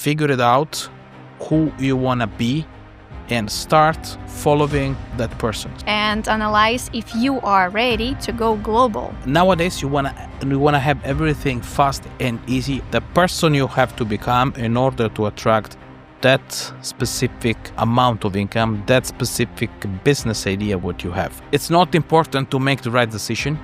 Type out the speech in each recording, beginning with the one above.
figure it out who you want to be and start following that person. And analyze if you are ready to go global. Nowadays, you want to have everything fast and easy. The person you have to become in order to attract that specific amount of income, that specific business idea what you have. It's not important to make the right decision.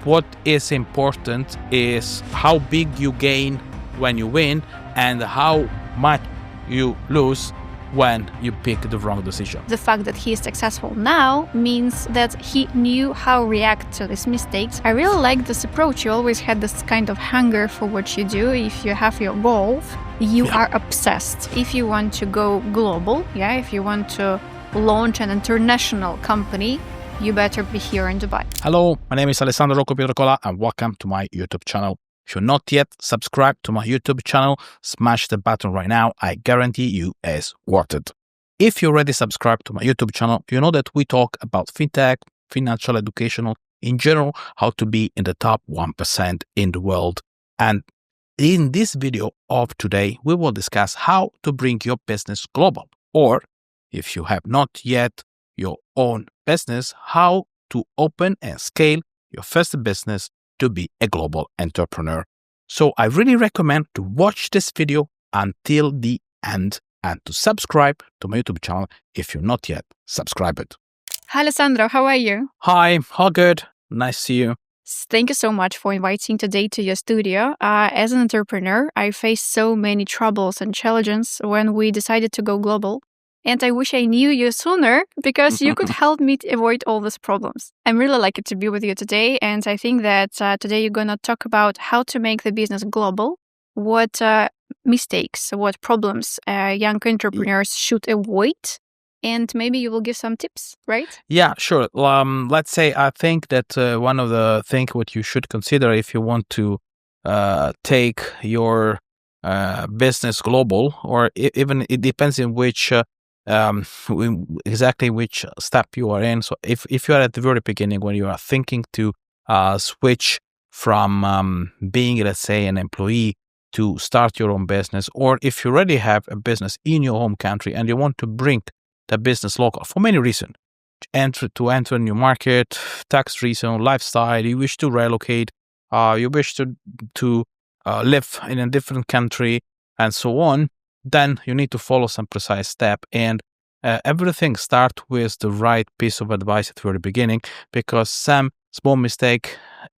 What is important is how big you gain when you win and how much you lose when you pick the wrong decision. The fact that he is successful now means that he knew how to react to these mistakes. I really like this approach. You always had this kind of hunger for what you do. If you have your goal, you are obsessed. If you want to go global, if you want to launch an international company, you better be here in Dubai. Hello, my name is Alessandro Rocco Pietrocola and welcome to my YouTube channel. If you're not yet subscribed to my YouTube channel, smash the button right now. I guarantee you it's worth it. If you already subscribed to my YouTube channel, you know that we talk about fintech, financial educational, in general, how to be in the top 1% in the world. And in this video of today, we will discuss how to bring your business global. Or if you have not yet your own business, how to open and scale your first business to be a global entrepreneur. So I really recommend to watch this video until the end and to subscribe to my YouTube channel if you're not yet subscribed. Hi, Alessandro. How are you? Hi, all good. Nice to see you. Thank you so much for inviting today to your studio. As an entrepreneur, I faced so many troubles and challenges when we decided to go global. And I wish I knew you sooner because you could help me to avoid all these problems. I'm really lucky to be with you today. And I think that today you're going to talk about how to make the business global, what mistakes, what problems young entrepreneurs should avoid. And maybe you will give some tips, right? Yeah, sure. Let's say I think that one of the things what you should consider if you want to take your business global, or even it depends in which exactly which step you are in. So if you are at the very beginning when you are thinking to switch from being, let's say, an employee to start your own business, or if you already have a business in your home country and you want to bring the business local for many reasons, to enter a new market, tax reason, lifestyle, you wish to relocate, you wish to live in a different country and so on, then you need to follow some precise step. And everything starts with the right piece of advice at the very beginning, because some small mistake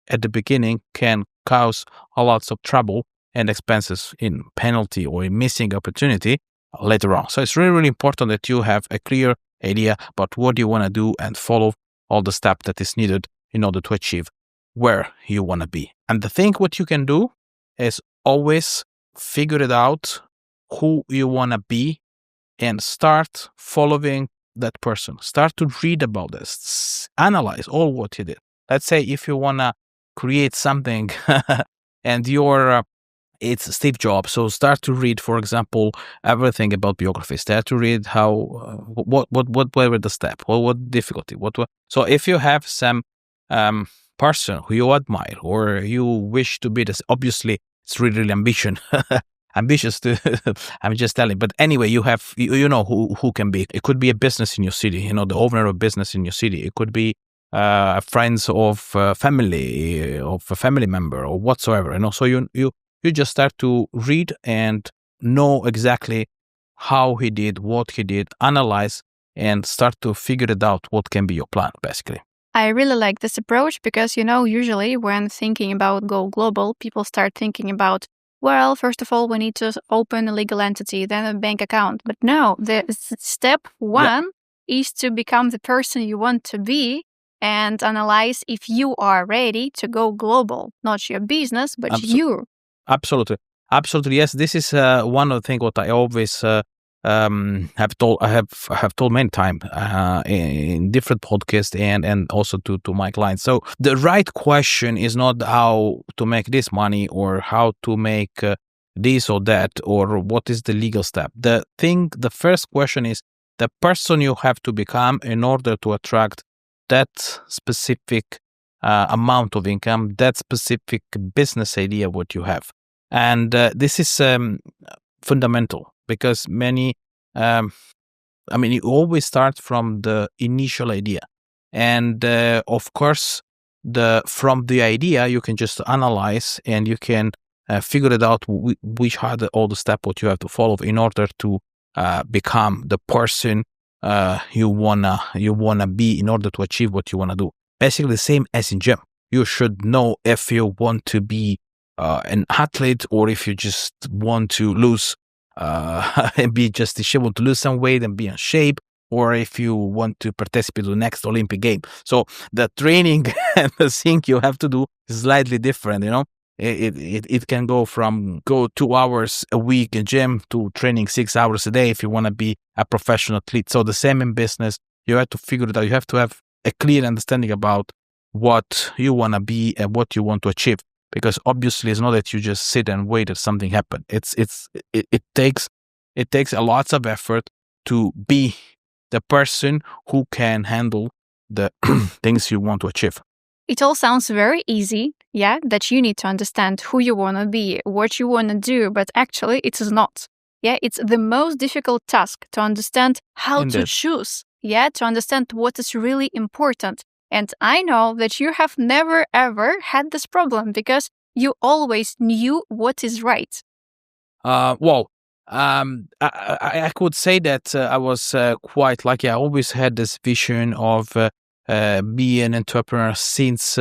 at the beginning can cause a lot of trouble and expenses in penalty or in missing opportunity later on. So it's really, really important that you have a clear idea about what you want to do and follow all the steps that is needed in order to achieve where you want to be. And the thing what you can do is always figure it out who you want to be and start following that person. Start to read about this. Analyze all what he did. Let's say if you want to create something and you're it's Steve Jobs, so start to read, for example, everything about biography. Start to read how what were the steps, what difficulty, so if you have some person who you admire or you wish to be this, obviously it's really ambitious to I'm just telling, but anyway, you have you know who can be. It could be a business in your city, the owner of business in your city. It could be friends of family, of a family member or whatsoever. So you just start to read and know exactly how he did, what he did, analyze, and start to figure it out what can be your plan, basically. I really like this approach because, usually when thinking about go global, people start thinking about, well, first of all, we need to open a legal entity, then a bank account. But no, the step one is to become the person you want to be and analyze if you are ready to go global, not your business, but you. Absolutely. Yes. This is one of the things what I always have told many times in different podcasts and also to my clients. So the right question is not how to make this money or how to make this or that or what is the legal step. The first question is the person you have to become in order to attract that specific amount of income, that specific business idea what you have. And this is fundamental, because many, you always start from the initial idea. And of course, from the idea, you can just analyze and you can figure it out which are all the steps what you have to follow in order to become the person you wanna be in order to achieve what you wanna do. Basically, the same as in gym. You should know if you want to be an athlete or if you just want to lose and be just able to lose some weight and be in shape, or if you want to participate in the next Olympic game. So the training and the thing you have to do is slightly different, It can go 2 hours a week in gym to training 6 hours a day if you want to be a professional athlete. So the same in business, you have to figure it out. You have to have a clear understanding about what you want to be and what you want to achieve. Because obviously it's not that you just sit and wait that something happen. It takes a lots of effort to be the person who can handle the things you want to achieve. It all sounds very easy, that you need to understand who you want to be, what you want to do, but actually it is not. It's the most difficult task to understand how to choose, to understand what is really important. And I know that you have never ever had this problem because you always knew what is right. I could say that I was quite lucky. I always had this vision of being an entrepreneur since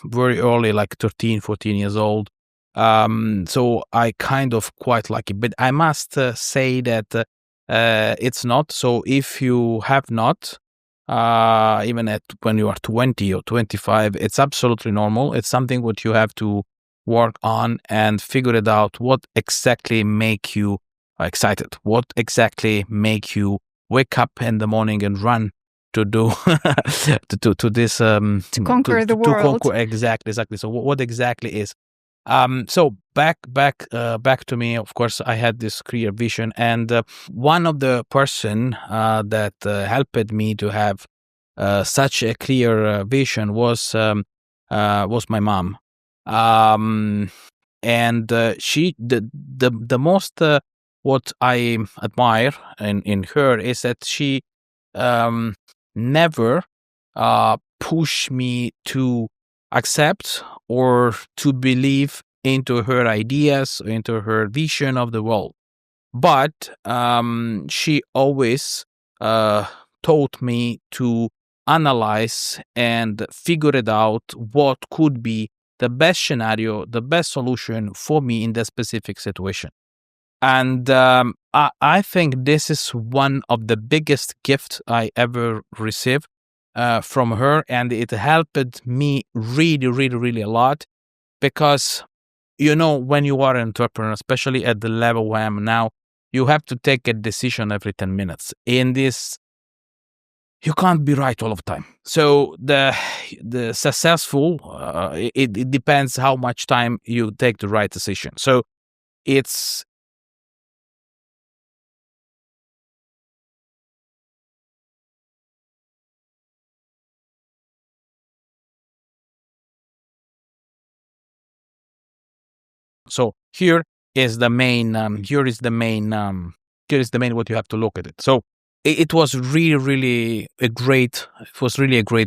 very early, like 13, 14 years old. So I kind of quite lucky. But I must say that it's not. So if you have not, even when you are 20 or 25, it's absolutely normal. It's something what you have to work on and figure it out. What exactly make you excited? What exactly make you wake up in the morning and run to do to this to conquer the world? Exactly. So what exactly is? So back to me. Of course, I had this clear vision, and one of the person that helped me to have such a clear vision was my mom. And she the most what I admire in her is that she never push me to accept or to believe into her ideas, into her vision of the world. But she always taught me to analyze and figure it out what could be the best scenario, the best solution for me in that specific situation. And I think this is one of the biggest gifts I ever received from her, and it helped me really, really, really a lot, because when you are an entrepreneur, especially at the level where I am now, you have to take a decision every 10 minutes. In this, you can't be right all of the time. So the successful, it depends how much time you take the right decision. So it's so here is the main what you have to look at it. So it was really a great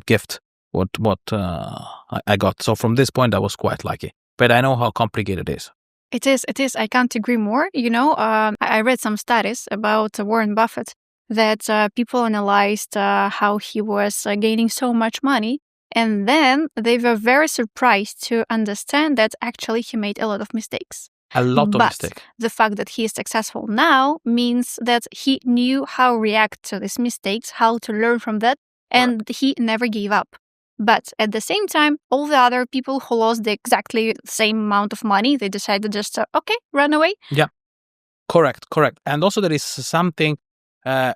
gift what I got. So from this point I was quite lucky, but I know how complicated it is. It is. I can't agree more. I read some studies about Warren Buffett that people analyzed how he was gaining so much money. And then they were very surprised to understand that actually he made a lot of mistakes. But mistakes. The fact that he is successful now means that he knew how to react to these mistakes, how to learn from that, and he never gave up. But at the same time, all the other people who lost exactly the same amount of money, they decided just, run away. Yeah, correct. And also there is something,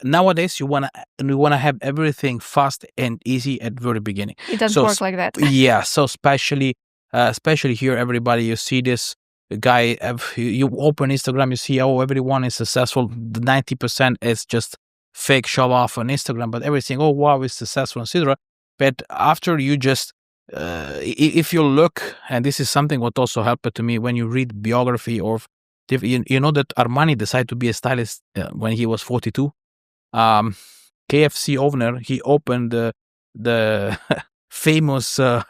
nowadays you wanna have everything fast and easy at the very beginning. It doesn't work like that. Yeah, so especially here, everybody, you see this guy, you open Instagram, you see, everyone is successful. The 90% is just fake show off on Instagram, but everything, wow, is successful, etc. But after you just, if you look, and this is something what also helped to me when you read biography of You know that Armani decided to be a stylist when he was 42. KFC owner, he opened the famous The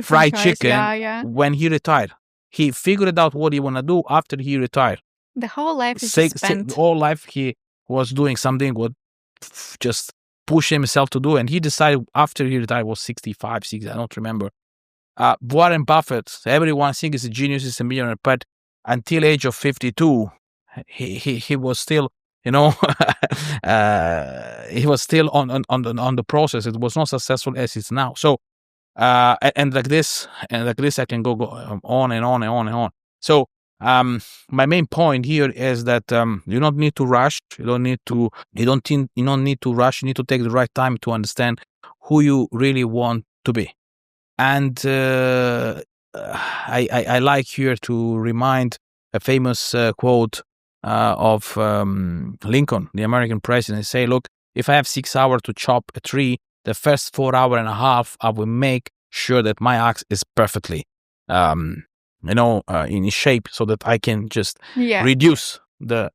fried franchise, chicken yeah. when he retired. He figured out what he want to do after he retired. The whole life is just spent. All life he was doing something, would just push himself to do, and he decided after he retired, was 65, 60, I don't remember. Warren Buffett, everyone thinks he's a genius, he's a millionaire, but until age of 52, he was still, he was still on the process. It was not successful as it's now. So, and like this, I can go on and on and on and on. So, my main point here is that you don't need to rush. You don't need to rush. You need to take the right time to understand who you really want to be. And I like here to remind a famous quote of Lincoln, the American president. Say, look, if I have 6 hours to chop a tree, the first 4 hours and a half, I will make sure that my axe is perfectly, in shape, so that I can just reduce the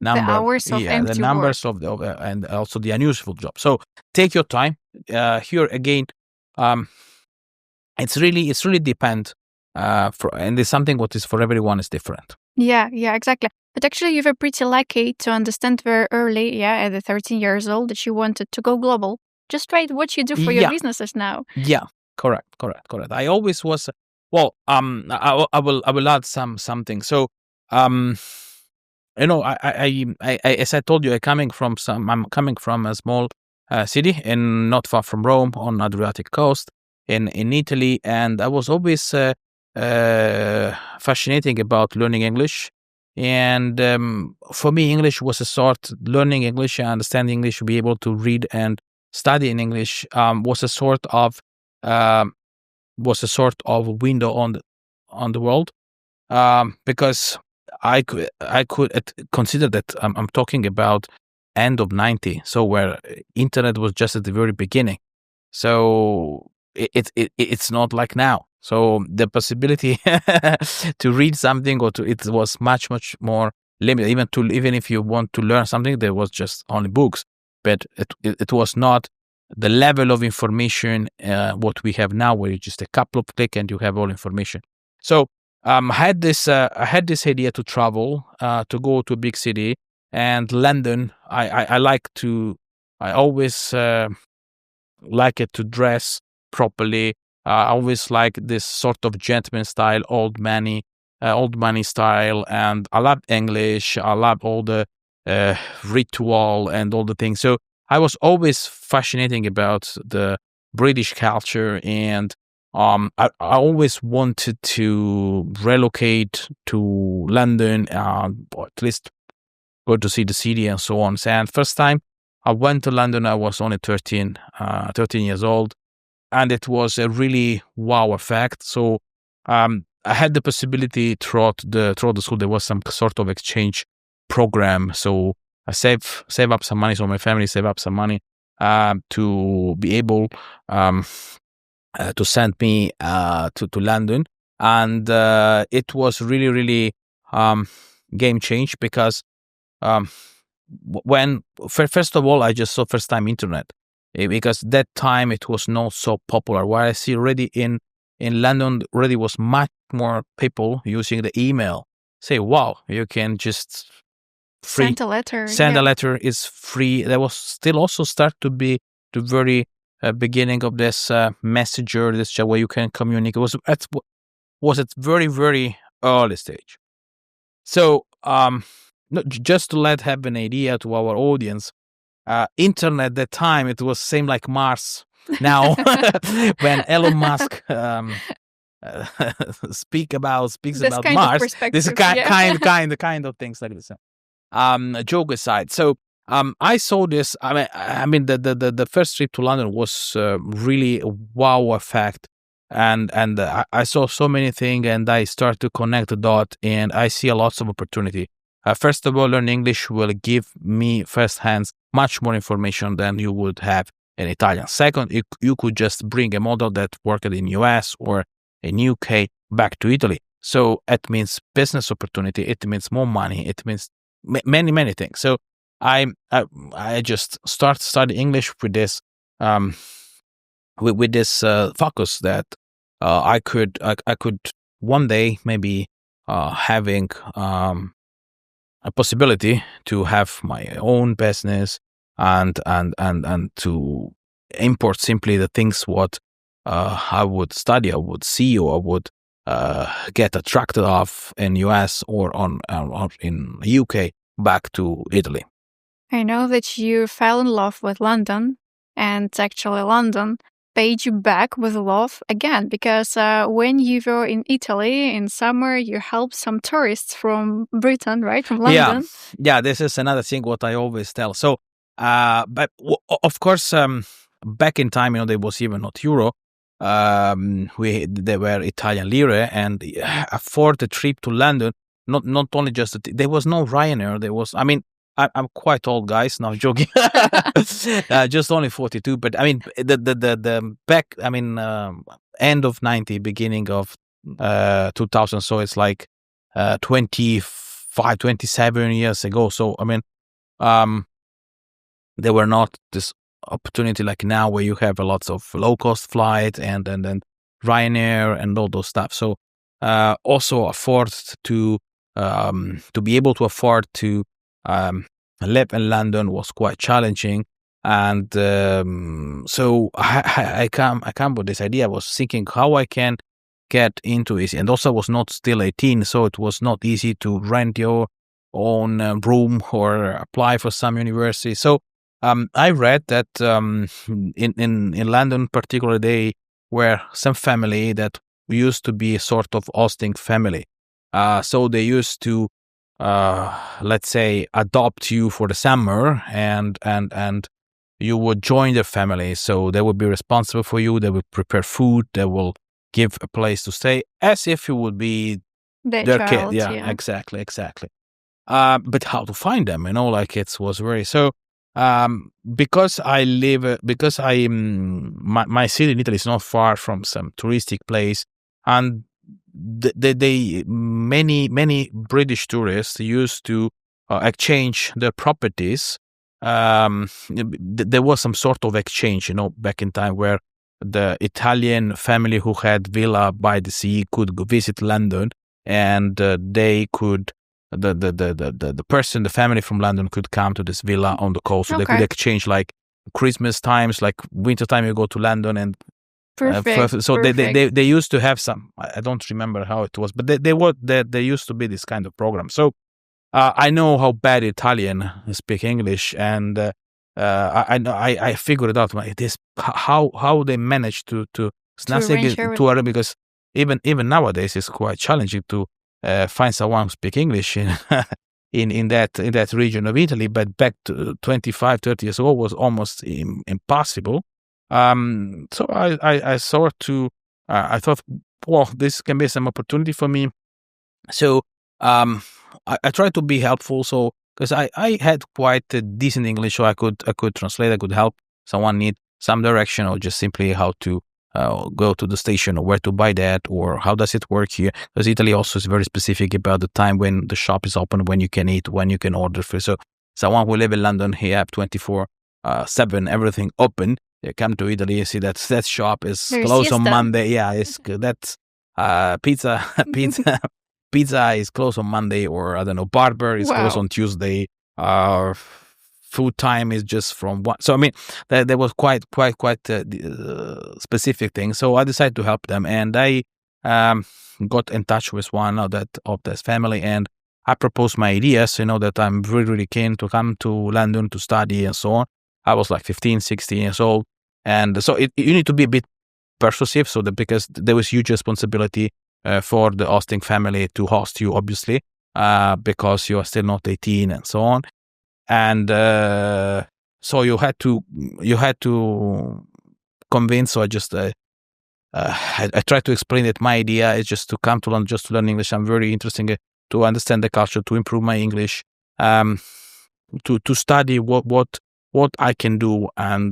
number, the hours of empty the numbers work. of and also the unuseful job. So take your time. Here again, it's really depend. And it's something what is for everyone is different. Yeah, exactly. But actually, you were pretty lucky to understand very early, at the 13 years old, that you wanted to go global. Just try what you do for your businesses now. Yeah, correct. I always was. Well, I will add something. So, I as I told you, I'm coming from a small city and not far from Rome on the Adriatic coast in Italy, and I was always fascinating about learning English. And for me, English was a sort learning English and understanding English, to be able to read and study in English was a sort of window on the world, because I could consider that I'm talking about end of 90, so where internet was just at the very beginning. So it's not like now. So the possibility to read something it was much more limited. Even if you want to learn something, there was just only books, but it was not the level of information what we have now, where you just a couple of clicks and you have all information. So I had this idea to travel, to go to a big city, and London. I always like it to dress properly. I always like this sort of gentleman style, old money style, and I love English. I love all the ritual and all the things. So I was always fascinating about the British culture, and I always wanted to relocate to London, or at least go to see the city and so on. And first time I went to London, I was only 13 years old. And it was a really wow effect. So I had the possibility throughout the school. There was some sort of exchange program. So I save up some money. So my family save up some money to be able to send me to London. And it was really game change, because when first of all I just saw first time internet. Because that time it was not so popular. What I see already in London already was much more people using the email. Say, wow, you can just send a letter. A letter is free. There was still also start to be the very beginning of this messenger, this where you can communicate. Was at very early stage. So just to have an idea to our audience. Internet at that time, it was same like Mars now. When Elon Musk speaks about Mars, this kind of things like this. Joke aside, so I saw this. I mean the first trip to London was really a wow effect, and I saw so many things, and I start to connect the dot, and I see a lots of opportunity. First of all, learn English will give me firsthand much more information than you would have in Italian. Second, you could just bring a model that worked in US or in UK back to Italy. So it means business opportunity. It means more money. It means many things. So I just start studying English with this with this focus that I could one day maybe having a possibility to have my own business and to import simply the things what I would study, I would see, or I would get attracted of in US or or in UK back to Italy. I know that you fell in love with London, and actually London paid you back with love again, because when you were in Italy in summer, you helped some tourists from Britain, right, from London. Yeah, this is another thing what I always tell. So, but of course, back in time, there was even not euro. There were Italian lire, and afford the trip to London. Not only just there was no Ryanair. There was, I mean, I'm quite old, guys. Now joking, just only 42. But I mean, the back, I mean, end of 90, beginning of 2000. So it's like 25, 27 years ago. So I mean, there were not this opportunity like now where you have a lots of low cost flights and then Ryanair and all those stuff. So also afford to be able to afford to live in London was quite challenging. And so I come with this idea. I was thinking how I can get into it. And also I was not still 18, so it was not easy to rent your own room or apply for some university. So I read that in London particularly, they were some family that used to be a sort of hosting family. So they used to, let's say, adopt you for the summer and you would join their family. So they would be responsible for you. They would prepare food. They will give a place to stay as if you would be their child, kid. Yeah, exactly. But how to find them, like it was very, so, because I live, because my city in Italy is not far from some touristic place, and many British tourists used to exchange their properties. There was some sort of exchange, back in time where the Italian family who had villa by the sea could go visit London, and they could, the person, the family from London could come to this villa on the coast. So they could exchange like Christmas times, like winter time you go to London, and so perfect. they used to have some, I don't remember how it was, but there used to be this kind of program. So I know how bad Italian speak English, and I figured it out. This how they managed to snatch it to other, because even nowadays it's quite challenging to find someone who speak English in in that region of Italy. But back to 25, 30 years ago was almost impossible. So I sort to I thought, well, this can be some opportunity for me. So I tried to be helpful. So because I had quite a decent English, so I could translate. I could help someone need some direction, or just simply how to go to the station, or where to buy that, or how does it work here. Because Italy also is very specific about the time when the shop is open, when you can eat, when you can order food. So someone who live in London, he have 24/7 everything open. You come to Italy, you see that shop is closed on Monday. Yeah, it's that's pizza. Pizza is closed on Monday, or I don't know, barber is closed on Tuesday. Food time is just from one. So I mean, there was quite specific things. So I decided to help them, and I got in touch with one of this family, and I proposed my ideas. That I'm really keen to come to London to study and so on. I was like 15, 16 years old, and so you need to be a bit persuasive, so that because there was huge responsibility for the hosting family to host you, obviously, because you are still not 18 and so on. And so you had to convince. So I just I tried to explain that my idea is just to come to London just to learn English. I'm very interested to understand the culture, to improve my English, to study what I can do, and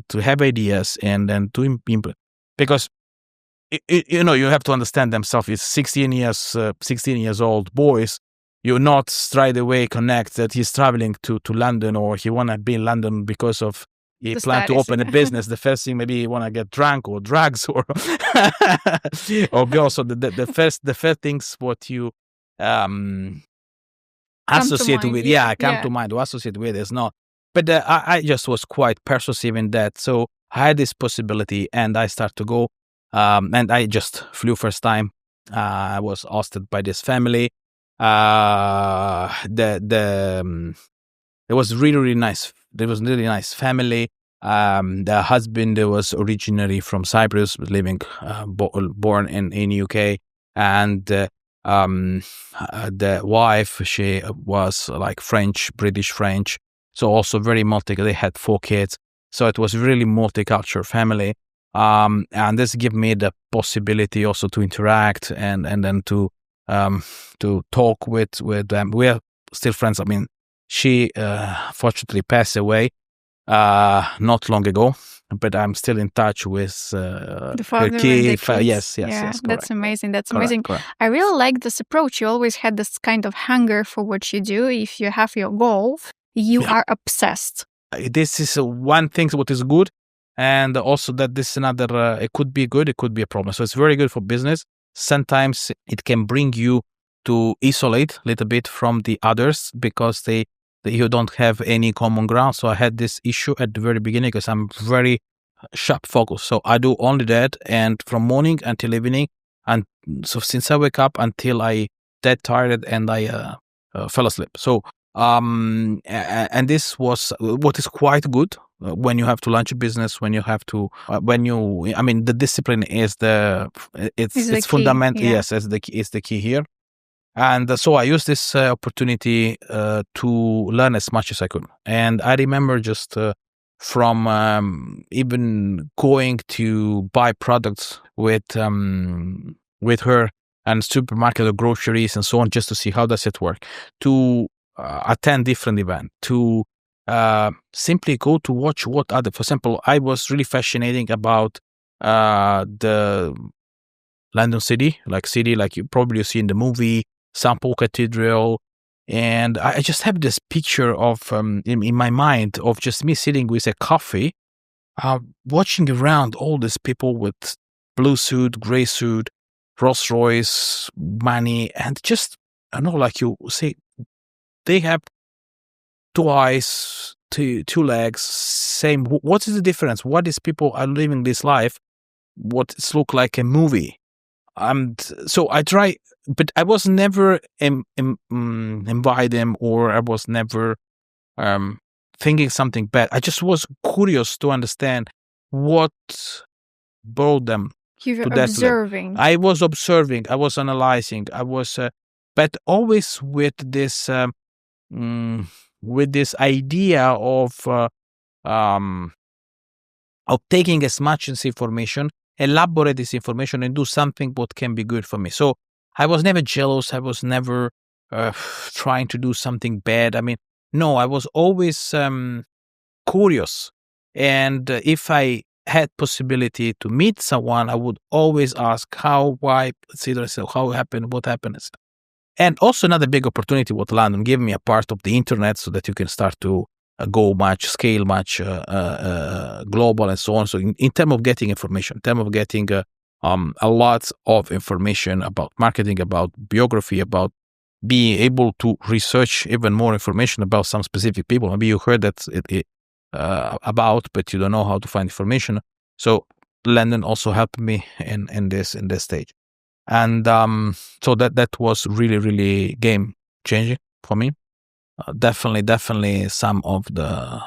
to have ideas, and then to implement, because you have to understand themselves. It's 16 years old boys. You not straight away connect that he's traveling to London, or he want to be in London because of he The plan to status, open a business. The first thing, maybe he want to get drunk or drugs or or girls. So the first things what you associate mind, with, come yeah. to mind or associate with is not. But I just was quite persuasive in that. So I had this possibility, and I start to go, and I just flew first time. I was hosted by this family. It was really nice. There was really nice family. The husband was originally from Cyprus, was living born in UK, and the wife, she was like French, British French, so also very they had 4 kids, so it was really multicultural family. And this gave me the possibility also to interact and then to talk with them. We are still friends. I mean, she fortunately passed away not long ago, but I'm still in touch with The her father and key. the kids. Yes, Yeah, correct. that's amazing. That's Correct, amazing. correct. I really like this approach. You always had this kind of hunger for what you do. If you have your goal, you Yeah. are obsessed. This is one thing what is good, and also that this is another. It could be good, it could be a problem. So it's very good for business. Sometimes it can bring you to isolate a little bit from the others because you don't have any common ground. So I had this issue at the very beginning because I'm very sharp focus. So I do only that, and from morning until evening, and so since I wake up until I dead tired and I fell asleep. So and this was what is quite good when you have to launch a business, when you have to I mean, the discipline is it's key, fundamental. yeah. Yes, is the key here. And so I used this opportunity to learn as much as I could. And I remember just from even going to buy products with her and supermarket or groceries and so on, just to see how does it work, to attend different events, to simply go to watch what other. For example, I was really fascinating about the London city like you probably see in the movie, St. Paul Cathedral. And I just have this picture of in my mind of just me sitting with a coffee, watching around all these people with blue suit, gray suit, Rolls Royce, money, and just, I know, like you say, they have 2 eyes, two legs, same. What is the difference? What is people are living this life? What it's look like a movie? And so I try, but I was never invite them, or I was never thinking something bad. I just was curious to understand what brought them You were to that level. observing. I was observing, I was analyzing, I was, but always with this idea of taking as much as information, elaborate this information, and do something what can be good for me. So I was never jealous. I was never trying to do something bad. I mean, no, I was always curious. And if I had possibility to meet someone, I would always ask how, why, etc. So how happened, what happened. And also another big opportunity what London gave me, a part of the internet, so that you can start to scale much global and so on. So in terms of getting information, in terms of getting a lot of information about marketing, about biography, about being able to research even more information about some specific people. Maybe you heard that about, but you don't know how to find information. So London also helped me in this stage. And so that was really game changing for me. Definitely some of the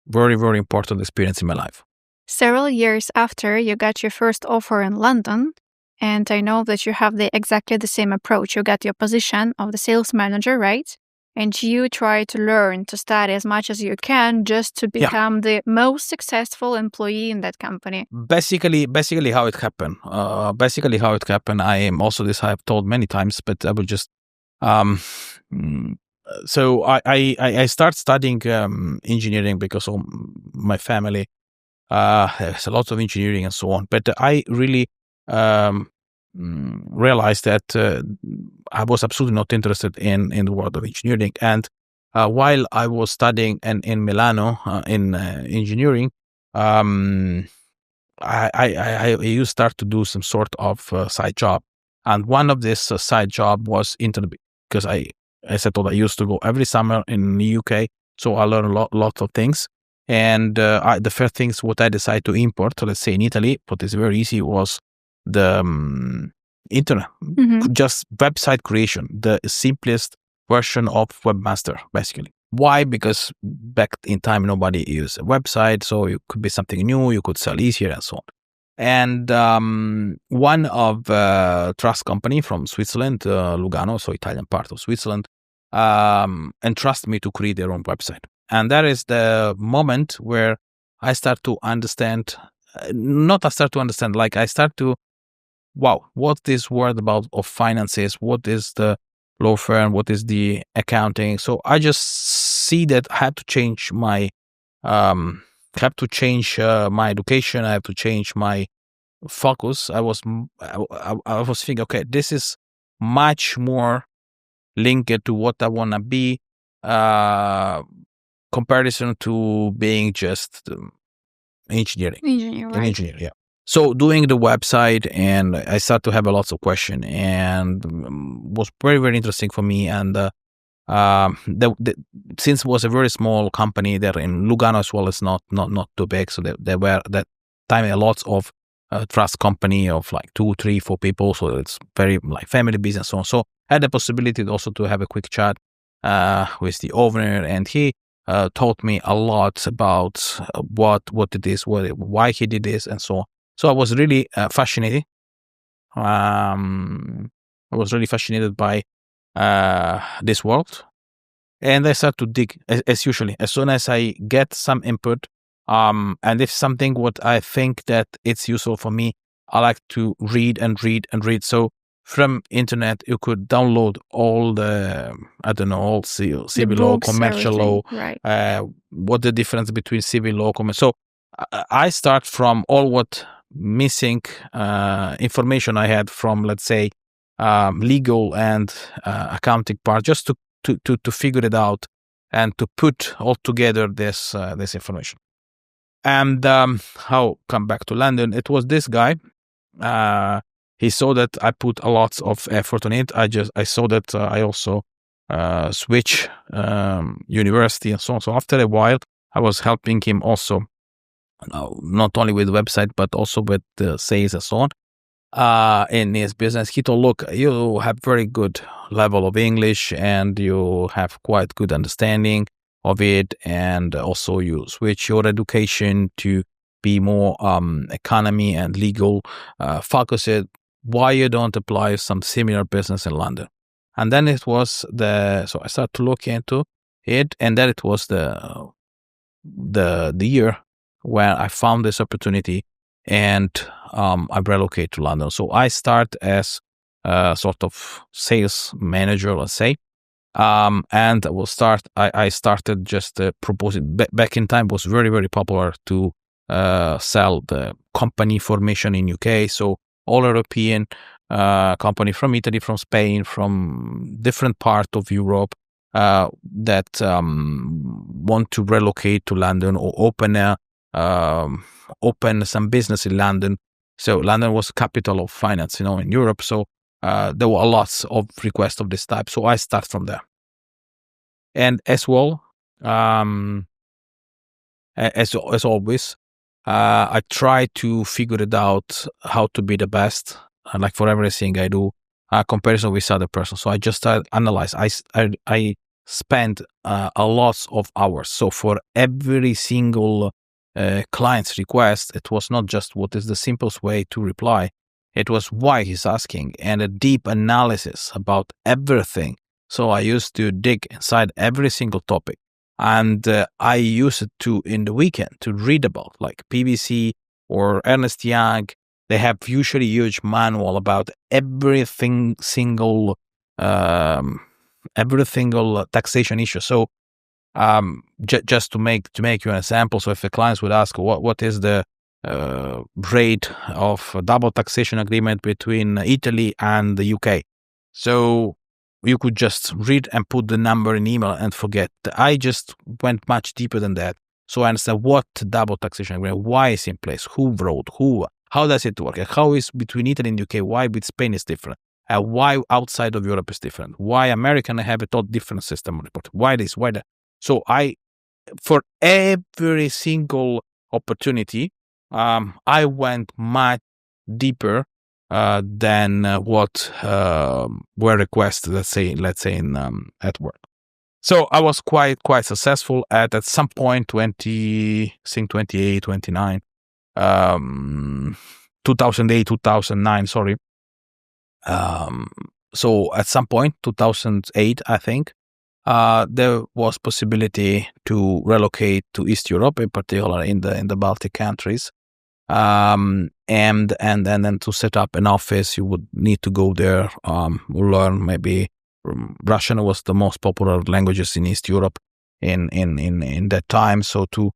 very important experience in my life. Several years after you got your first offer in London, and I know that you have exactly the same approach. You got your position of the sales manager, right? And you try to learn, to study as much as you can just to become the most successful employee in that company. Basically how it happened. I am also this I've told many times, but I will just so I start studying engineering because of my family has a lot of engineering and so on. But I really realized that I was absolutely not interested in the world of engineering. And while I was studying in Milano in engineering, I used start to do some sort of side job, and one of this side job was internet, because as I told, I used to go every summer in the UK, so I learned lots of things. And the first things what I decided to import, let's say in Italy, what is very easy, was the internet, just website creation, the simplest version of webmaster, basically. Why? Because back in time, nobody used a website, so it could be something new, you could sell easier and so on. And one of trust company from Switzerland, Lugano, so Italian part of Switzerland, entrusted me to create their own website. And that is the moment where I start to understand, like I start to, wow, what this word about of finances, what is the law firm, what is the accounting. So I just see that I have to change my education. I have to change my focus. I was thinking, okay, this is much more linked to what I want to be, comparison to being just engineering. Engineer, yeah. So doing the website, and I start to have a lots of questions, and was very, very interesting for me. And since it was a very small company there in Lugano as well, it's not too big. So there were that time a lot of trust company of like 2, 3, 4 people. So it's very like family business. So I had the possibility also to have a quick chat with the owner, and he taught me a lot about what it is, why he did this, and so on. So I was really fascinated. I was really fascinated by this world, and I start to dig as usually. As soon as I get some input, and if something what I think that it's useful for me, I like to read and read and read. So from internet, you could download all the, I don't know, all civil law, commercial law, right. What the difference between civil law, commercial. So I start from all what missing information I had from, let's say, legal and accounting part, just to figure it out and to put all together this information. And how come back to London? It was this guy. He saw that I put a lot of effort on it. I saw that I also switch university and so on. So after a while, I was helping him also, not only with the website, but also with the sales and so on in his business. He told, look, you have very good level of English and you have quite good understanding of it. And also you switch your education to be more economy and legal focused. Why you don't apply some similar business in London? And then it was so I started to look into it, and then it was the year where I found this opportunity, and I relocated to London. So I start as a sort of sales manager, let's say, and I started just proposing. Back in time, it was very, very popular to sell the company formation in UK. So all European company from Italy, from Spain, from different part of Europe that want to relocate to London or open some business in London. So London was capital of finance, in Europe. So there were lots of requests of this type. So I start from there. And as well, as always, I try to figure it out how to be the best. Like for everything I do, comparison with other person. So I just analyze. I spend a lot of hours. So for every single client's request, it was not just what is the simplest way to reply. It was why he's asking, and a deep analysis about everything. So I used to dig inside every single topic. And I use it in the weekend to read about, like PwC or Ernst Young. They have usually huge manual about every single taxation issue. So just to make you an example, so if a client would ask what is the rate of double taxation agreement between Italy and the UK. So you could just read and put the number in email and forget. I just went much deeper than that. So I understand what double taxation agreement, why it's in place, who wrote, how does it work, and how is between Italy and UK, why with Spain is different, why outside of Europe is different, why American have a totally different system of report, why this, why that. So for every single opportunity, I went much deeper than what were requested, let's say in at work. So I was quite successful at some point, 28, 29, 2008, 2009, sorry. So at some point, 2008, I think, there was possibility to relocate to East Europe, in particular in the Baltic countries. And then to set up an office, you would need to go there, learn maybe Russian was the most popular languages in East Europe in that time. So to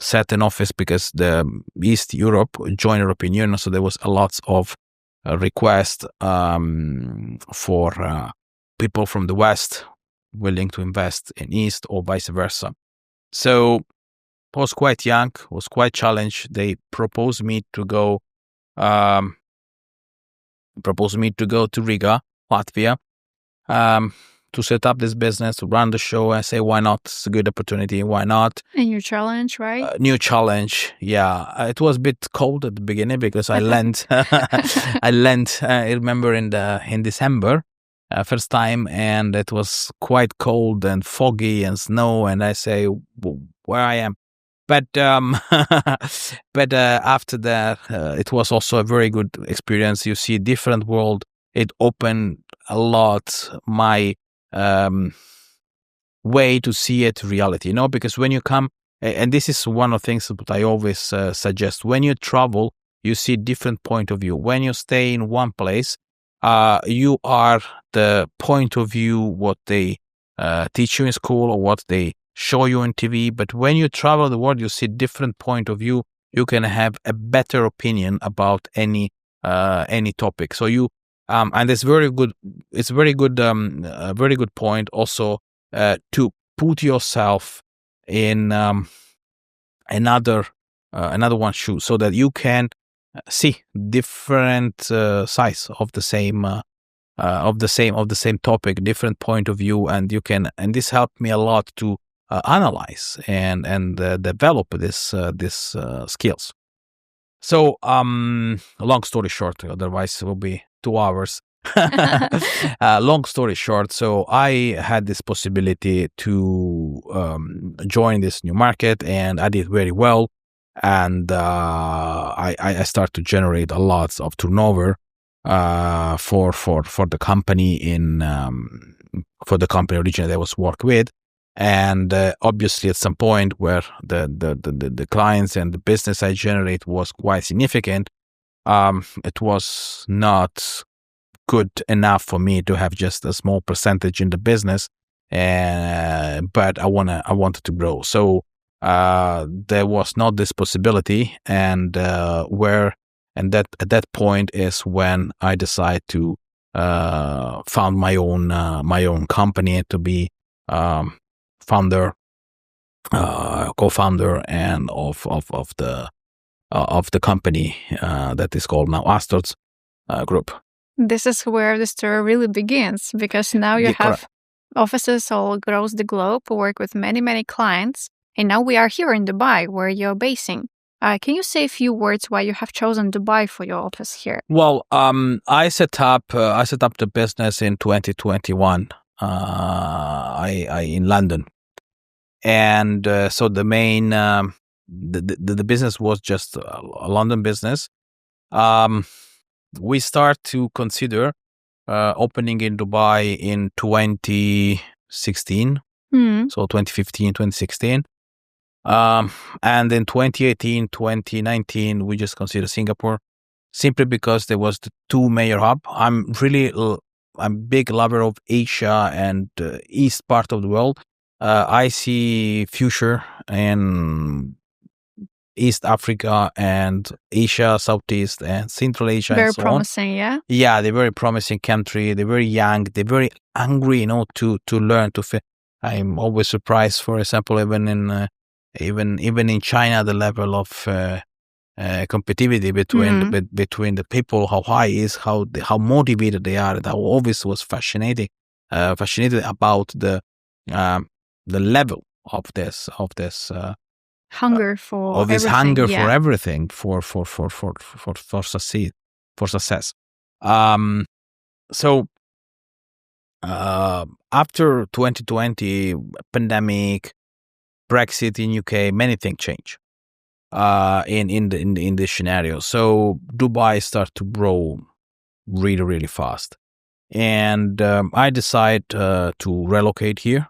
set an office, because the East Europe joined European Union, so there was a lot of requests for people from the West willing to invest in East or vice versa. So I was quite young, was quite challenged. They proposed me to go to Riga, Latvia, to set up this business, to run the show. I say, why not? It's a good opportunity. Why not? A new challenge, right? New challenge. Yeah, it was a bit cold at the beginning because I lent. I remember in December, first time, and it was quite cold and foggy and snow. And I say, where I am. But after that, it was also a very good experience. You see a different world. It opened a lot my way to see it reality, because when you come, and this is one of the things that I always suggest, when you travel, you see different point of view. When you stay in one place, you are the point of view, what they teach you in school or what they show you on TV. But when you travel the world, you see different point of view. You can have a better opinion about any topic. So you and it's very good. It's very good. A very good point also to put yourself in another one's shoe, so that you can see different sides of the same topic, different point of view, and you can. And this helped me a lot to analyze and develop this skills. So long story short, otherwise it will be 2 hours. Long story short, so I had this possibility to join this new market, and I did very well, and I started to generate a lot of turnover for the company for the company originally I was work with. And obviously, at some point where the clients and the business I generate was quite significant, it was not good enough for me to have just a small percentage in the business, but I wanted to grow. So there was not this possibility, and at that point is when I decided to found my own company, to be co-founder and of the company that is called now Astor's Group. This is where the story really begins, because now you have offices all across the globe, work with many clients, and now we are here in Dubai, where you're basing. Can you say a few words why you have chosen Dubai for your office here? Well, I set up the business in 2021. I in London, and so the main the business was just a London business. We start to consider opening in Dubai in 2016, so 2015, 2016. And in 2018, 2019, we just consider Singapore, simply because there was the two major hub. I'm big lover of Asia and east part of the world. I see future in East Africa and Asia, Southeast and Central Asia, Very and so on. promising, yeah. Yeah, they're very promising country. They're very young. They're very hungry, to learn. I'm always surprised. For example, even in China, the level of competitivity between the people, how high is, how motivated they are. That always was fascinated about the level of this Hunger for of this everything, hunger yeah. for everything, for success. So after 2020 pandemic, Brexit in UK, many things change in this scenario. So Dubai start to grow really, really fast, and I decide to relocate here.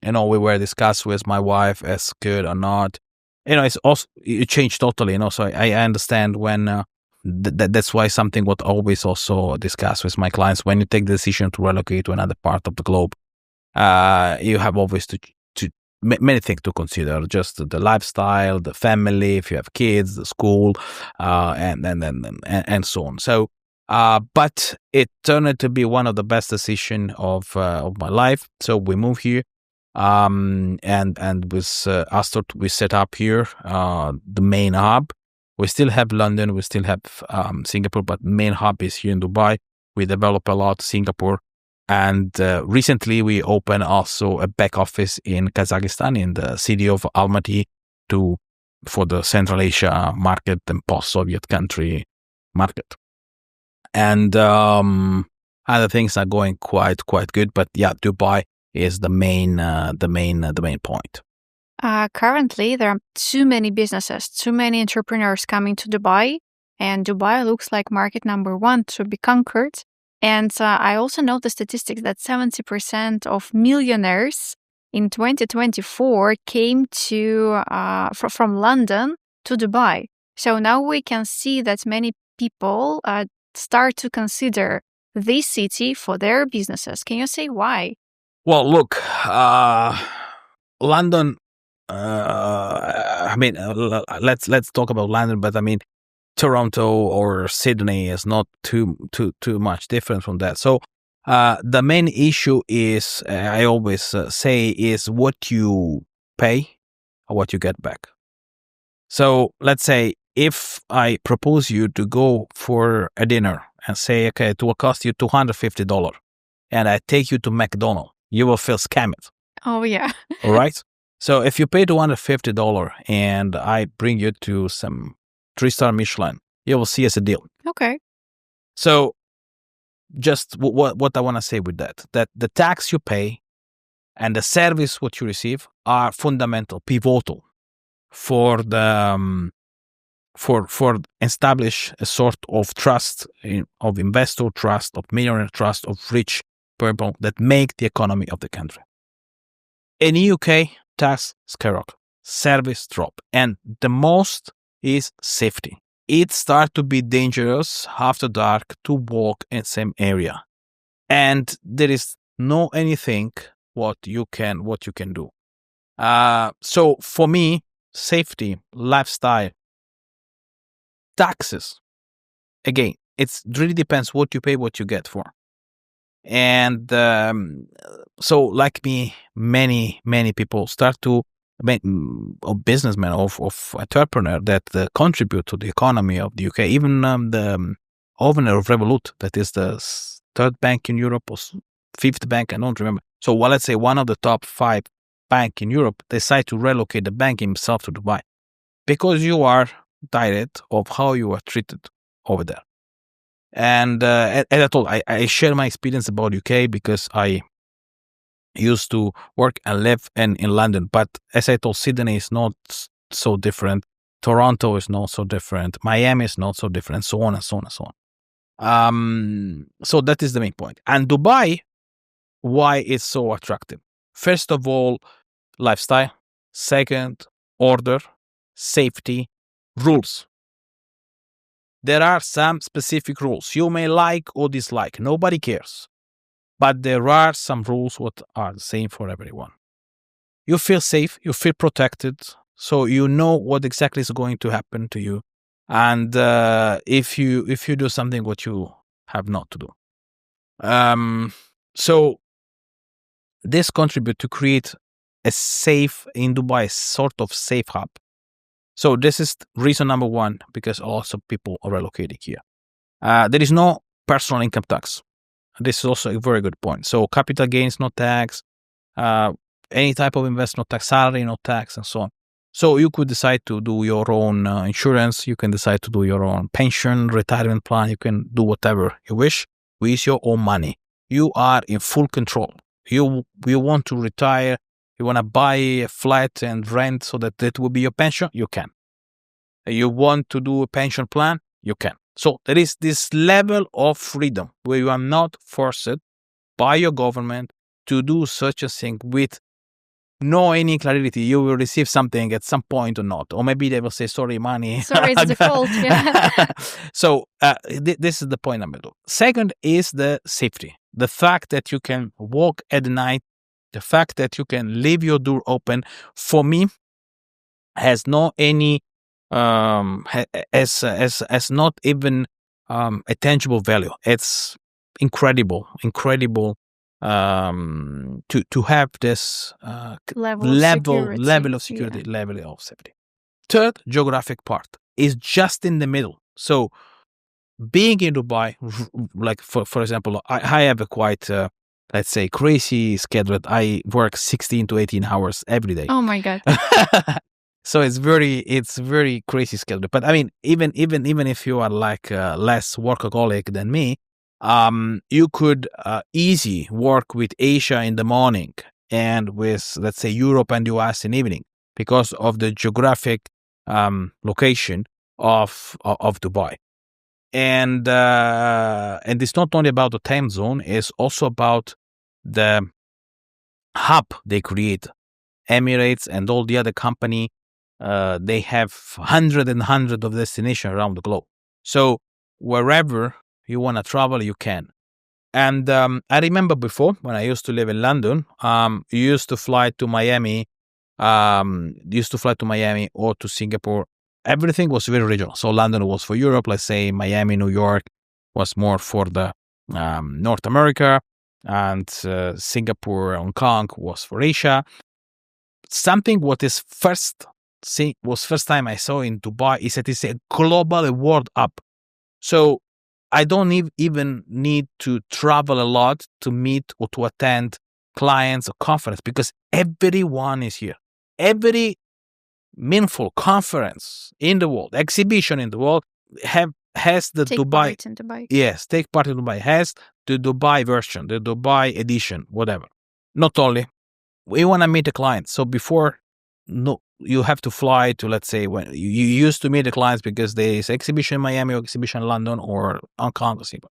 We were discussed with my wife as good or not. It's also, it changed totally. So I understand when that's why something what I always also discuss with my clients, when you take the decision to relocate to another part of the globe, you have always to many things to consider, just the lifestyle, the family, if you have kids, the school, and so on. So, but it turned out to be one of the best decisions of my life. So we moved here, and with Astor, we set up here the main hub. We still have London, we still have Singapore, but main hub is here in Dubai. We develop a lot Singapore. And recently we opened also a back office in Kazakhstan, in the city of Almaty, for the Central Asia market and post-Soviet country market. And other things are going quite good. But yeah, Dubai is the main point. Currently, there are too many businesses, too many entrepreneurs coming to Dubai, and Dubai looks like market number one to be conquered. And I also know the statistics that 70% of millionaires in 2024 came from London to Dubai. So now we can see that many people start to consider this city for their businesses. Can you say why? Well, look, London. Let's talk about London, but Toronto or Sydney is not too much different from that. So the main issue is, I always say, is what you pay or what you get back. So let's say if I propose you to go for a dinner and say, okay, it will cost you $250, and I take you to McDonald's, you will feel scammed. Oh, yeah. All right. So if you pay $250 and I bring you to some 3-star Michelin, you will see as a deal. Okay. So just what I want to say with that the tax you pay and the service what you receive are fundamental, pivotal for the for establish a sort of trust, of investor trust, of millionaire trust, of rich people that make the economy of the country. In the UK, tax skyrocket, service drop, and the most is safety. It starts to be dangerous after dark to walk in same area, and there is no anything what you can do. So for me, safety, lifestyle, taxes. Again, it really depends what you pay, what you get for. And so, like me, many people start to, of businessmen, of entrepreneur that contribute to the economy of the UK. Even the owner of Revolut, that is the third bank in Europe or fifth bank, I don't remember. So, let's say one of the top 5 bank in Europe decide to relocate the bank himself to Dubai because you are direct of how you are treated over there. And as I told, I share my experience about UK because I used to work and live in London. But as I told, Sydney is not so different. Toronto is not so different. Miami is not so different, so on and so on and so on. So that is the main point. And Dubai, why it's so attractive? First of all, lifestyle. Second, order, safety, rules. There are some specific rules. You may like or dislike. Nobody cares. But there are some rules what are the same for everyone. You feel safe. You feel protected. So you know what exactly is going to happen to you. And if you do something what you have not to do. So this contribute to create a safe in Dubai, sort of safe hub. So this is reason number one, because also people are relocating here. There is no personal income tax. This is also a very good point. So capital gains, no tax. Any type of investment, no tax, salary, no tax, and so on. So you could decide to do your own insurance. You can decide to do your own pension, retirement plan. You can do whatever you wish with your own money. You are in full control. You want to retire. You want to buy a flat and rent so that it will be your pension. You can. You want to do a pension plan. You can. So there is this level of freedom where you are not forced by your government to do such a thing with no any clarity. You will receive something at some point or not, or maybe they will say, sorry, money. Sorry, it's default. Yeah. So this is the point number two. Second is the safety. The fact that you can walk at night, the fact that you can leave your door open, for me, has no any as not even a tangible value. It's incredible to have this level of security, Yeah. level of safety. Third, geographic part is just in the middle. So being in Dubai, like for example, I have a quite let's say crazy schedule. I work 16 to 18 hours every day. Oh my God. So it's very crazy schedule. But I mean, even if you are like less workaholic than me, you could easy work with Asia in the morning and with, let's say, Europe and US in evening, because of the geographic location of Dubai. And it's not only about the time zone; it's also about the hub they create. Emirates and all the other company, they have hundred of destinations around the globe. So wherever you want to travel, you can. And I remember before, when I used to live in London, you used to fly to Miami, or to Singapore. Everything was very regional. So London was for Europe, let's say Miami, New York was more for the North America, and Singapore, Hong Kong was for Asia. Something what is first time I saw in Dubai is that it's a global world up. So I don't even need to travel a lot to meet or to attend clients or conference, because everyone is here. Every meaningful conference in the world, exhibition in the world has the Take Dubai. part in Dubai. Yes, take part in Dubai. Has the Dubai version, the Dubai edition, whatever. Not only. We want to meet the clients. So before, no, you have to fly to, let's say, when you used to meet the clients because there's exhibition in Miami or exhibition in London or Hong Kong or Singapore.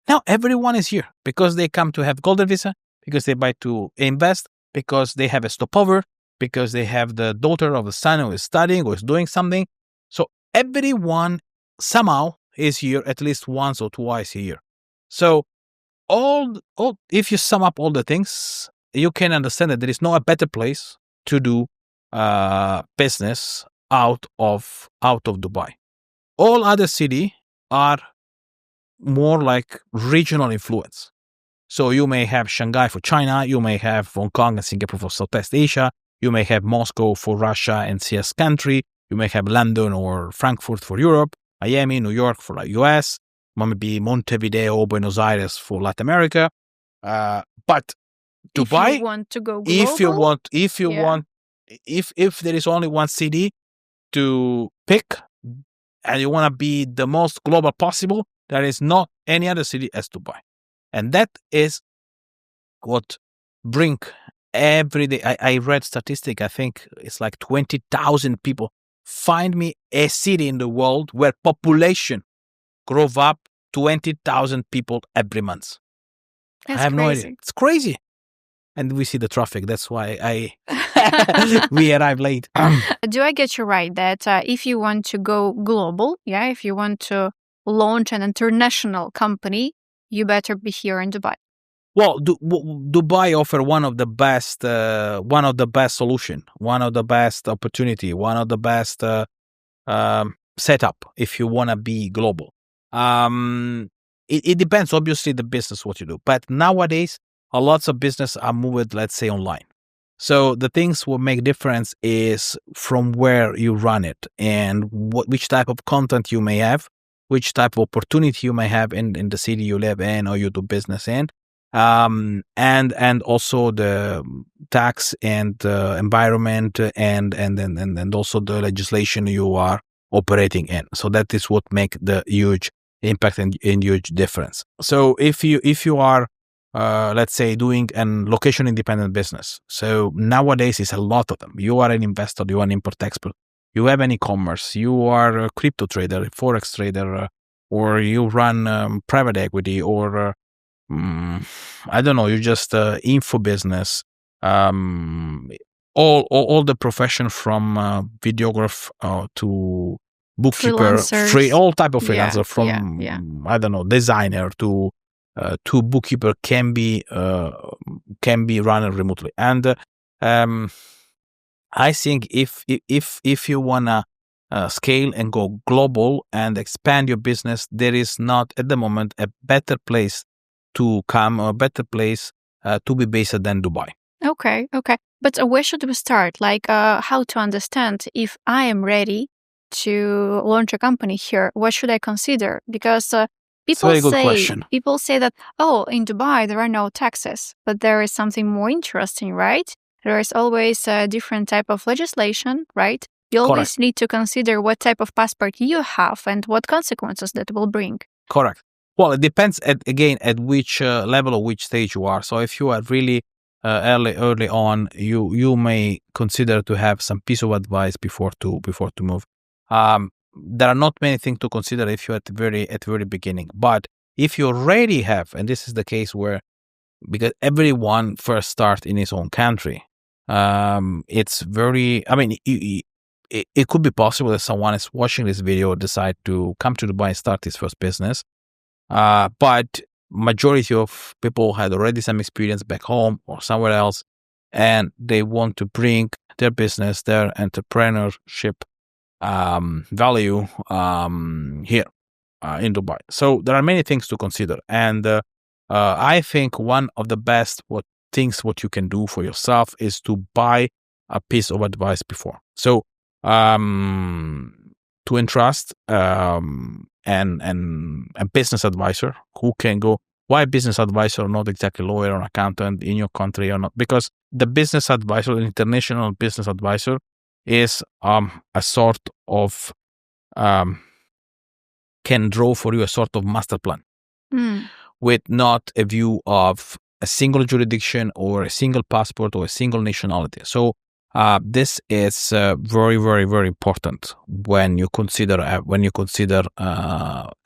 Now everyone is here because they come to have golden visa, because they buy to invest, because they have a stopover, because they have the daughter of the son who is studying or is doing something. So everyone somehow is here at least once or twice a year. So all if you sum up all the things, you can understand that there is no a better place to do business out of Dubai. All other cities are more like regional influence. So you may have Shanghai for China, you may have Hong Kong and Singapore for Southeast Asia, you may have Moscow for Russia and CS country, you may have London or Frankfurt for Europe, Miami, New York for the US, maybe Montevideo, Buenos Aires for Latin America. But Dubai, if you want to go global, if there is only one city to pick and you want to be the most global possible, there is not any other city as Dubai. And that is what bring every day. I read statistic, I think it's like 20,000 people. Find me a city in the world where population grow up 20,000 people every month. That's I have no crazy. idea. It's crazy. And we see the traffic. That's why we arrive late. Do I get you right that if you want to go global, if you want to launch an international company, you better be here in Dubai? Well, Dubai offer one of the best solution, one of the best opportunity, one of the best setup if you want to be global. It depends, obviously, the business what you do, but nowadays a lots of business are moved, let's say, online. So the things will make difference is from where you run it and which type of content you may have, which type of opportunity you may have in the city you live in or you do business in, and also the tax and environment and also the legislation you are operating in. So that is what make the huge impact and huge difference. So if you are let's say doing an location independent business, so nowadays it's a lot of them. You are an investor, you are an import expert, you have an e-commerce, you are a crypto trader, a forex trader, or you run private equity, or I don't know, you just info business, all the profession from videographer to bookkeeper, all type of freelancer, from I don't know, designer to bookkeeper can be run remotely. And I think if you wanna scale and go global and expand your business, there is not at the moment a better place to come, or a better place to be based than Dubai. Okay. But where should we start? Like, how to understand if I am ready to launch a company here? What should I consider? Because people say that, oh, in Dubai there are no taxes, but there is something more interesting, right? There is always a different type of legislation, right? You always need to consider what type of passport you have and what consequences that will bring. Correct. Well, it depends at which level or which stage you are. So if you are really early on, you may consider to have some piece of advice before to move. There are not many things to consider if you're at the very beginning. But if you already have, and this is the case where, because everyone first start in his own country, it's very, I mean, it could be possible that someone is watching this video, decide to come to Dubai and start his first business. But majority of people had already some experience back home or somewhere else, and they want to bring their business, their entrepreneurship value here in Dubai. So there are many things to consider, and I think one of the best things what you can do for yourself is to buy a piece of advice before. So to entrust and a business advisor who can go. Why business advisor, not exactly lawyer or accountant in your country or not? Because the business advisor, the international business advisor, is a sort of can draw for you a sort of master plan with not a view of a single jurisdiction or a single passport or a single nationality. So this is very, very, very important when you consider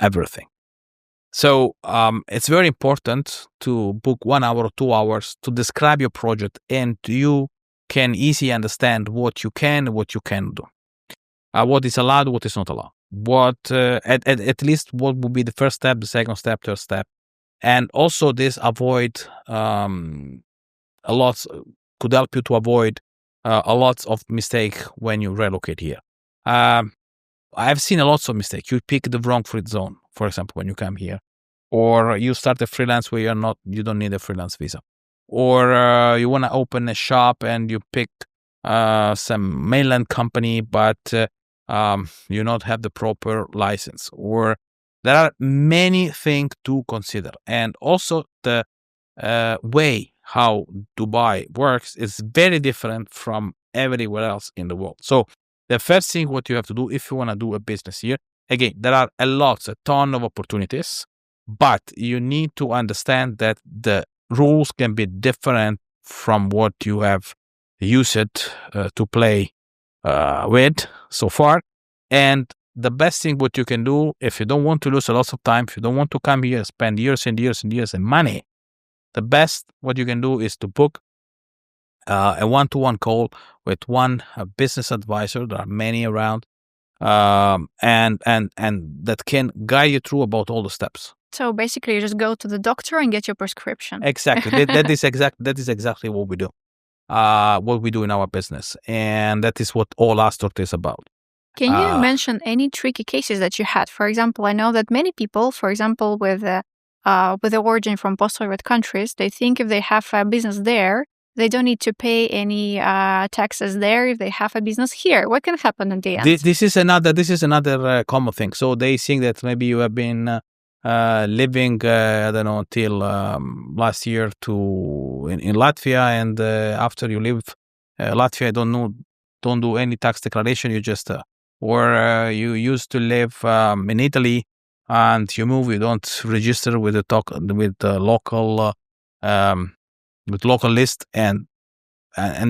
everything. So it's very important to book 1 hour or 2 hours to describe your project, and you can easily understand what you can do, what is allowed, what is not allowed, what at least what would be the first step, the second step, third step, and also this could help you to avoid a lot of mistake when you relocate here. I've seen a lot of mistakes. You pick the wrong free zone, for example, when you come here, or you start a freelance where you don't need a freelance visa, or you want to open a shop and you pick some mainland company, but you not have the proper license, or there are many things to consider. And also the way how Dubai works is very different from everywhere else in the world. So the first thing what you have to do if you want to do a business here, again, there are a ton of opportunities, but you need to understand that the rules can be different from what you have used to play with so far. And the best thing what you can do, if you don't want to lose a lot of time, if you don't want to come here, spend years and years and years and money, the best what you can do is to book a one-to-one call with one business advisor. There are many around, and that can guide you through about all the steps. So basically, you just go to the doctor and get your prescription. Exactly. That is exactly what we do. What we do in our business, and that is what all Astort is about. Can you mention any tricky cases that you had? For example, I know that many people, for example, with the origin from post-Soviet countries, they think if they have a business there, they don't need to pay any taxes there if they have a business here. What can happen in the end? This is another common thing. So they think that maybe you have been living, I don't know, till last year in Latvia, and after you leave Latvia, don't do any tax declaration. You just or you used to live in Italy and you move, you don't register with the local list, and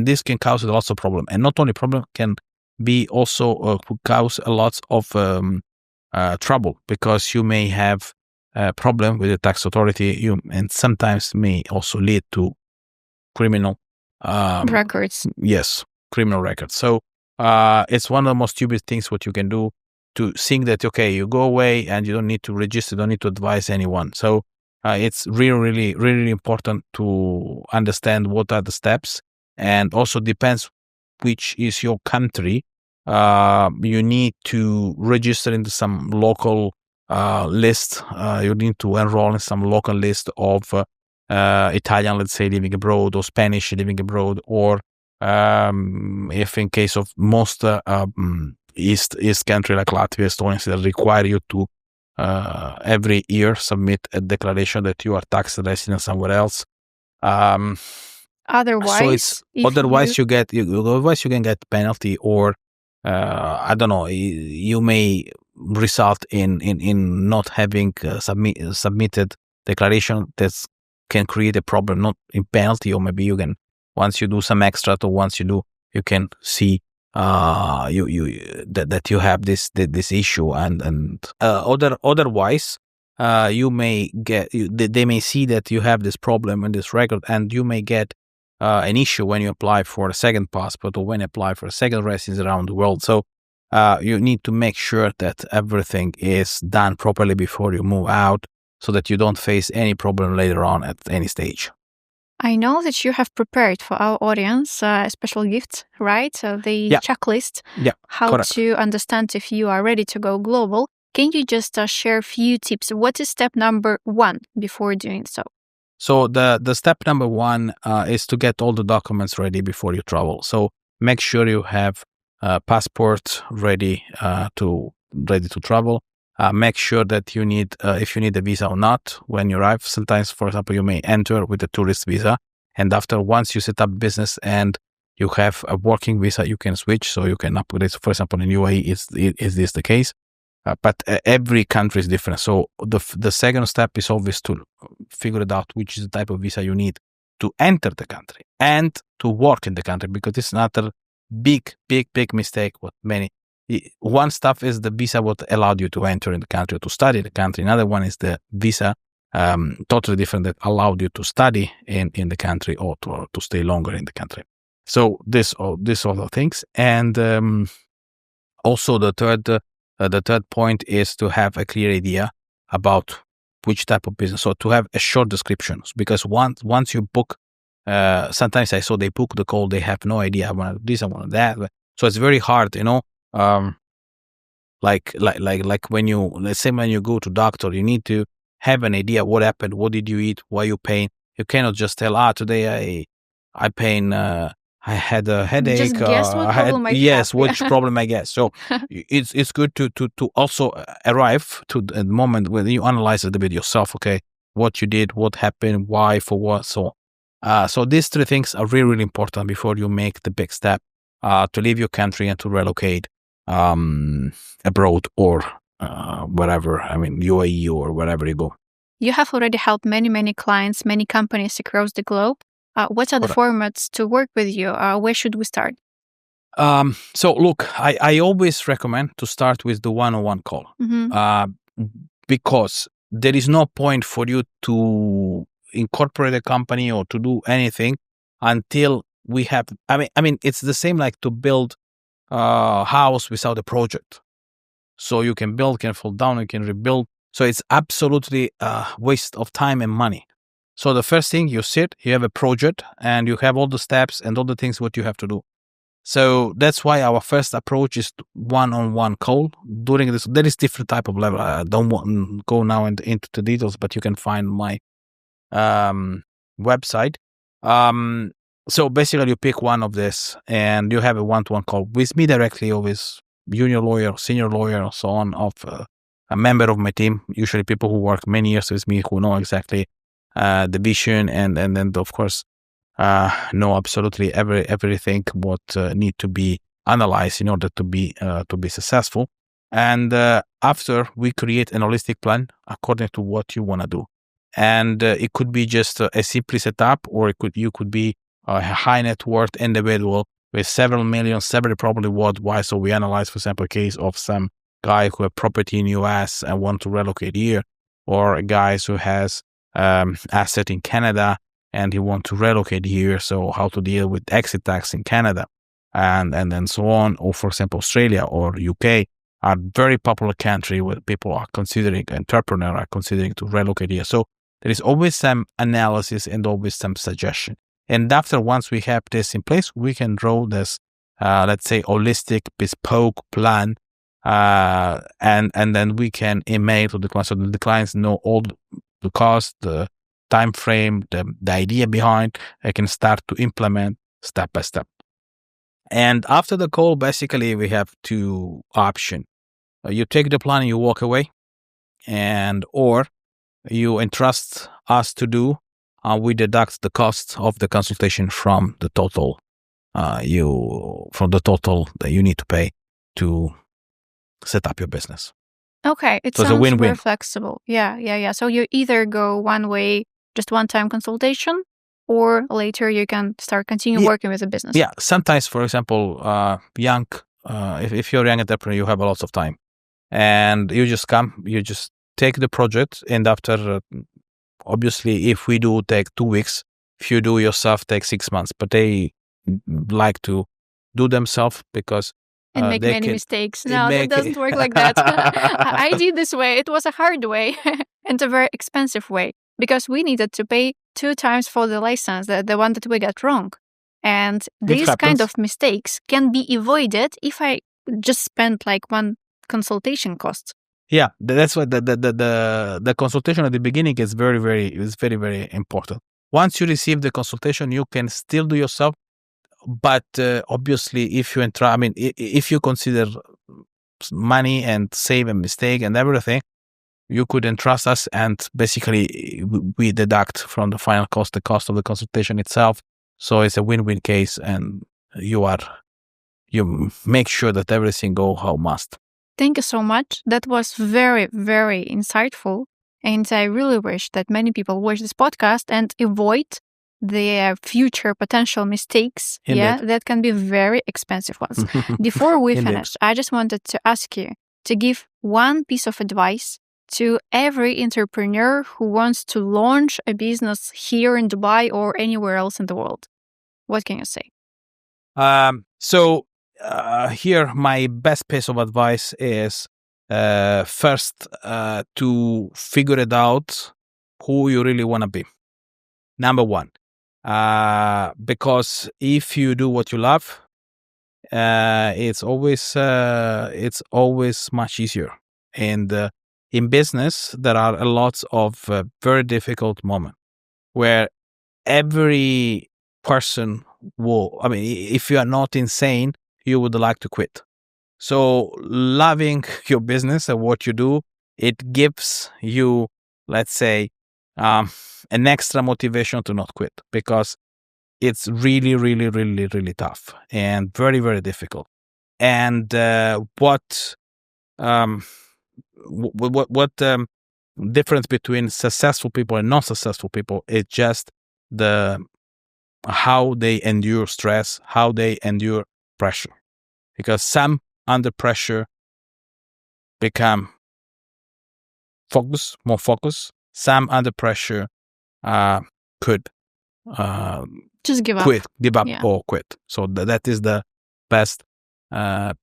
this can cause lots of problem. And not only problem, can be also cause a lot of trouble, because you may have a problem with the tax authority, and sometimes may also lead to criminal records. Yes, criminal records. So it's one of the most stupid things what you can do, to think that, okay, you go away and you don't need to register, don't need to advise anyone. So it's really, really important to understand what are the steps, and also depends which is your country. You need to register into some local list. You need to enroll in some local list of Italian, let's say, living abroad, or Spanish living abroad, or if in case of most East country like Latvia, Estonia, that require you to every year submit a declaration that you are tax resident somewhere else. Otherwise, you can get penalty, or I don't know. You may result in not having submitted declaration that can create a problem, not in penalty, or maybe you can, once you do some extra, or once you can see that you have this issue, and otherwise you may get, they may see that you have this problem in this record, and you may get an issue when you apply for a second passport, or when you apply for a second residence around the world. So you need to make sure that everything is done properly before you move out, so that you don't face any problem later on at any stage. I know that you have prepared for our audience a special gift, right? So the checklist, how correct. to understand if you are ready to go global. Can you just share a few tips? What is step number 1 before doing so? So the step number 1 is to get all the documents ready before you travel. So make sure you have a passport ready to travel. Make sure that you need, if you need a visa or not when you arrive. Sometimes, for example, you may enter with a tourist visa, and once you set up business and you have a working visa, you can switch. So you can upgrade. For example, in UAE, is this the case? But every country is different. So the second step is always to figure it out, which is the type of visa you need to enter the country and to work in the country, because it's another big mistake. What many. One stuff is the visa what allowed you to enter in the country, to study in the country. Another one is the visa, totally different, that allowed you to study in the country, or to stay longer in the country. So this sort of things. And also the third point is to have a clear idea about which type of business. So to have a short description, because once you book, sometimes I saw they book the call, they have no idea, I want this, I want that. So it's very hard, like when you, let's say, when you go to doctor, you need to have an idea what happened, what did you eat, why you pain. You cannot just tell, today I pain, I had a headache. Just guess what problem I have. Which problem I guess. So it's good to also arrive to the moment when you analyze it a bit yourself. Okay, what you did, what happened, why, for what, so. So these 3 things are really, really important before you make the big step to leave your country and to relocate abroad, or wherever. I mean, UAE or wherever you go. You have already helped many clients, many companies across the globe. What are the formats to work with you? Where should we start? So look, I always recommend to start with the one-on-one call, because there is no point for you to incorporate a company or to do anything until we have. I mean, it's the same like to build a house without a project. So you can build, can fall down, you can rebuild. So it's absolutely a waste of time and money. So the first thing, you sit, you have a project, and you have all the steps and all the things what you have to do. So that's why our first approach is one-on-one call. During this, there is different type of level. I don't want to go now into the details, but you can find my website. So basically, you pick one of this, and you have a one-to-one call with me directly, or with junior lawyer, senior lawyer, or so on, of a member of my team. Usually, people who work many years with me, who know exactly the vision, and then of course know absolutely everything what need to be analyzed in order to be successful. And after, we create an holistic plan according to what you want to do. And it could be just a simply setup, or you could be a high net worth individual with several million, several probably worldwide. So we analyze, for example, a case of some guy who have property in US and want to relocate here, or a guy who has asset in Canada and he want to relocate here. So how to deal with exit tax in Canada, and then so on. Or for example, Australia or UK are very popular country where people are considering, entrepreneur are considering to relocate here. So there is always some analysis and always some suggestion. And after, once we have this in place, we can draw this, let's say, holistic, bespoke plan, and then we can email to the client, so that the clients know all the cost, the time frame, the idea behind. I can start to implement step by step. And after the call, basically, we have two options. You take the plan and you walk away, or you entrust us to do. We deduct the cost of the consultation from the total that you need to pay to set up your business. Okay, it So it's a sounds win-win. very flexible. Yeah. So you either go one way, just one-time consultation, or later you can continue working with the business. Yeah, sometimes, for example, if you're a young entrepreneur, you have a lot of time, and you just take the project, and after, obviously, if we do take 2 weeks, if you do yourself, take 6 months, but they like to do themselves because and make many mistakes. No, that doesn't work like that. I did this way. It was a hard way and a very expensive way, because we needed to pay 2 times for the license, the one that we got wrong. And these kind of mistakes can be avoided if I just spent like one consultation cost. Yeah, that's why the consultation at the beginning is very, very important. Once you receive the consultation, you can still do yourself. But obviously, if you consider money and save a mistake and everything, you could entrust us, and basically we deduct from the final cost the cost of the consultation itself. So it's a win-win case, and you make sure that everything go how must. Thank you so much. That was very, very insightful. And I really wish that many people watch this podcast and avoid the future potential mistakes. Indeed. Yeah, that can be very expensive ones. Before we Indeed. finish, I just wanted to ask you to give one piece of advice to every entrepreneur who wants to launch a business here in Dubai or anywhere else in the world. What can you say? Here, my best piece of advice is first to figure it out who you really want to be. Number one, because if you do what you love, it's always much easier. And in business, there are a lot of very difficult moments where every person if you are not insane, you would like to quit. So loving your business and what you do, it gives you, let's say, an extra motivation to not quit, because it's really, really, really, really tough and very, very difficult. And what difference between successful people and non-successful people is just how they endure stress, how they endure pressure. Because some under pressure become more focused. Some under pressure could just give up, yeah. or quit. So that is the best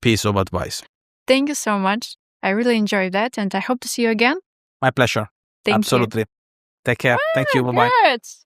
piece of advice. Thank you so much. I really enjoyed that, and I hope to see you again. My pleasure. Thank Absolutely. Take care. Thank you. you. Bye-bye. Good.